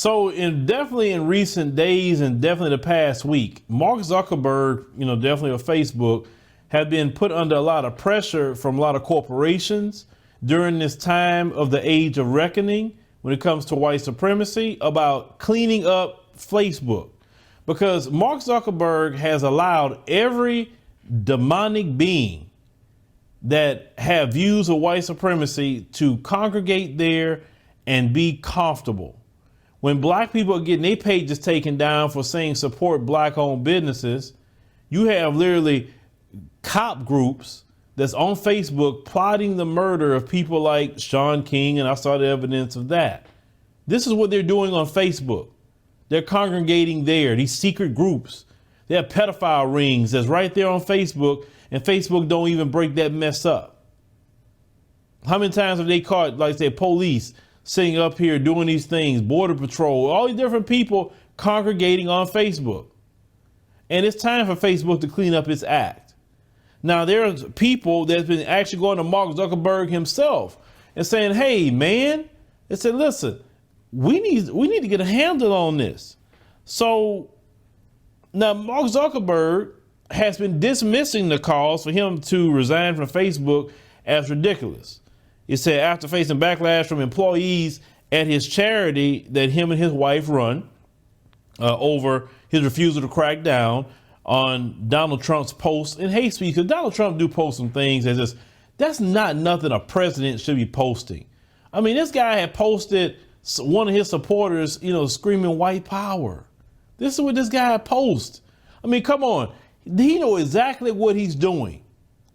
So definitely in recent days and definitely the past week, Mark Zuckerberg, definitely of Facebook, have been put under a lot of pressure from a lot of corporations during this time of the age of reckoning when it comes to white supremacy about cleaning up Facebook. Because Mark Zuckerberg has allowed every demonic being that have views of white supremacy to congregate there and be comfortable. When black people are getting their pages taken down for saying support black owned businesses, you have literally cop groups that's on Facebook plotting the murder of people like Sean King, and I saw the evidence of that. This is what they're doing on Facebook. They're congregating there, these secret groups. They have pedophile rings that's right there on Facebook, and Facebook don't even break that mess up. How many times have they caught, like say, police sitting up here doing these things, Border Patrol, all these different people congregating on Facebook? And it's time for Facebook to clean up its act. Now, there's people that's been actually going to Mark Zuckerberg himself and saying, hey, man, they said, listen, we need to get a handle on this. So now Mark Zuckerberg has been dismissing the calls for him to resign from Facebook as ridiculous. He said after facing backlash from employees at his charity that him and his wife run over his refusal to crack down on Donald Trump's posts and hate speech. Because Donald Trump do post some things that's not nothing a president should be posting. I mean, this guy had posted one of his supporters, screaming white power. This is what this guy posts. I mean, come on. He know exactly what he's doing.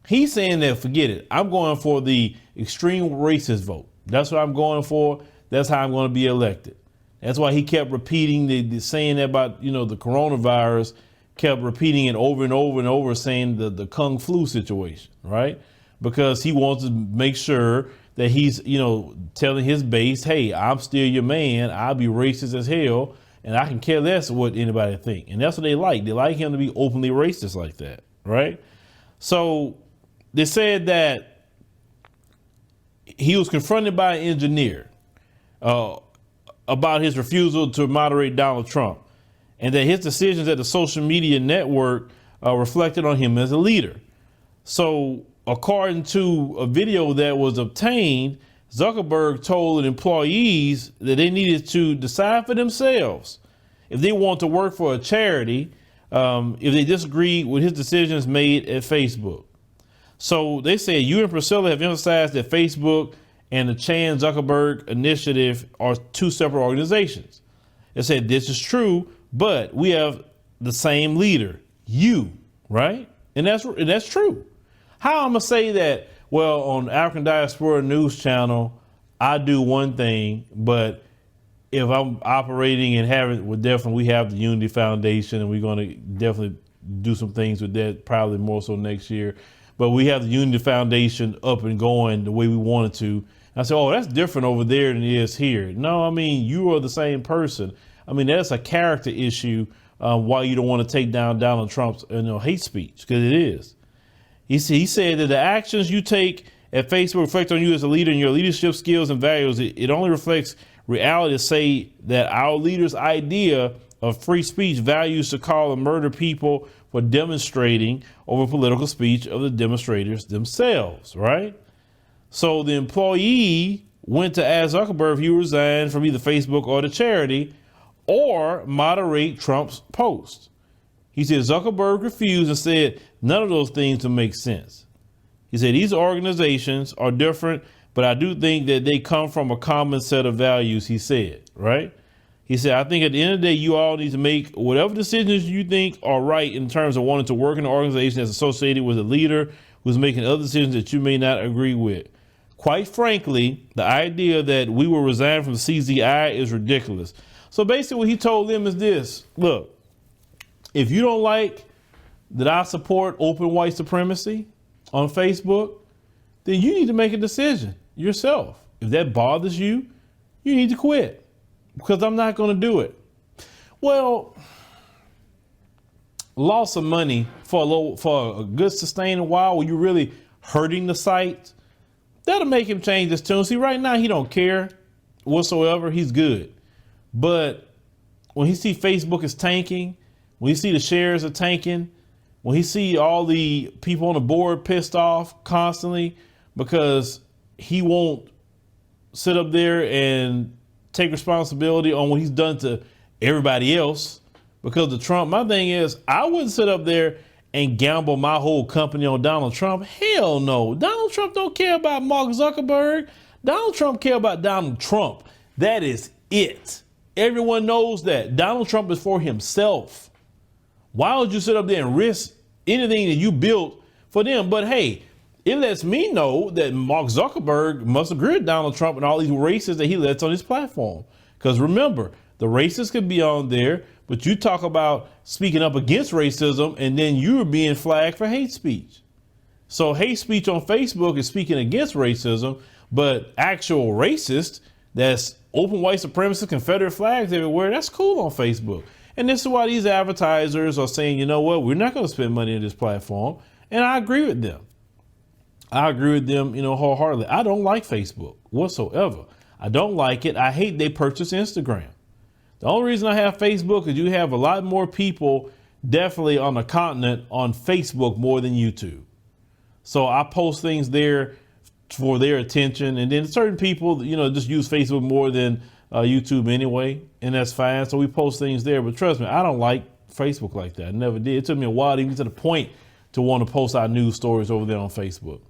He's saying that, forget it. I'm going for the extreme racist vote. That's what I'm going for. That's how I'm going to be elected. That's why he kept repeating the saying about, the coronavirus, kept repeating it over and over and over, saying the Kung flu situation, right? Because he wants to make sure that he's, telling his base, hey, I'm still your man. I'll be racist as hell. And I can care less what anybody think. And that's what they like. They like him to be openly racist like that, right? So they said that he was confronted by an engineer about his refusal to moderate Donald Trump, and that his decisions at the social media network reflected on him as a leader. So according to a video that was obtained, Zuckerberg told employees that they needed to decide for themselves if they want to work for a charity, if they disagree with his decisions made at Facebook. So they said you and Priscilla have emphasized that Facebook and the Chan Zuckerberg Initiative are two separate organizations. They said this is true, but we have the same leader, you, right? And that's true. How I'm gonna say that? Well, on African Diaspora News Channel, I do one thing, but if I'm operating and we have the Unity Foundation, and we're going to definitely do some things with that, probably more so next year. But we have the Unity Foundation up and going the way we wanted to. And I said, oh, that's different over there than it is here. No, I mean, you are the same person. I mean, that's a character issue why you don't want to take down Donald Trump's hate speech, because it is. He said that the actions you take at Facebook reflect on you as a leader and your leadership skills and values. It only reflects reality to say that our leader's idea of free speech values to call and murder people for demonstrating over political speech of the demonstrators themselves, right? So the employee went to ask Zuckerberg if he would resign from either Facebook or the charity or moderate Trump's post. He said Zuckerberg refused and said none of those things would make sense. He said these organizations are different, but I do think that they come from a common set of values, he said, right? He said, I think at the end of the day, you all need to make whatever decisions you think are right in terms of wanting to work in an organization that's associated with a leader who's making other decisions that you may not agree with. Quite frankly, the idea that we will resign from CZI is ridiculous. So basically what he told them is this: look, if you don't like that I support open white supremacy on Facebook, then you need to make a decision yourself. If that bothers you, you need to quit, because I'm not going to do it. Well, loss of money for a good sustained while when you're really hurting the site, that'll make him change his tune. See, right now he don't care whatsoever. He's good. But when he see Facebook is tanking, when he see the shares are tanking, when he see all the people on the board pissed off constantly because he won't sit up there and take responsibility on what he's done to everybody else because of Trump. My thing is, I wouldn't sit up there and gamble my whole company on Donald Trump. Hell no. Donald Trump don't care about Mark Zuckerberg. Donald Trump care about Donald Trump. That is it. Everyone knows that. Donald Trump is for himself. Why would you sit up there and risk anything that you built for them? But hey, it lets me know that Mark Zuckerberg must agree with Donald Trump and all these racists that he lets on his platform. Because remember, the racists could be on there, but you talk about speaking up against racism and then you're being flagged for hate speech. So hate speech on Facebook is speaking against racism, but actual racist that's open white supremacist Confederate flags everywhere, that's cool on Facebook. And this is why these advertisers are saying, you know what, we're not going to spend money on this platform. And I agree with them. I agree with them, wholeheartedly. I don't like Facebook whatsoever. I don't like it. I hate they purchased Instagram. The only reason I have Facebook is you have a lot more people definitely on the continent on Facebook more than YouTube. So I post things there for their attention. And then certain people, just use Facebook more than YouTube anyway. And that's fine. So we post things there. But trust me, I don't like Facebook like that. I never did. It took me a while to get to the point to want to post our news stories over there on Facebook.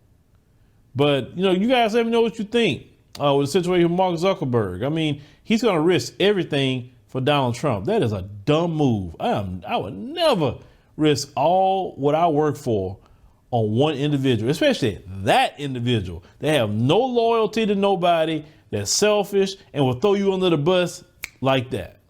But, you guys let me know what you think with the situation with Mark Zuckerberg. I mean, he's going to risk everything for Donald Trump. That is a dumb move. I would never risk all what I work for on one individual, especially that individual. They have no loyalty to nobody. They're selfish and will throw you under the bus like that.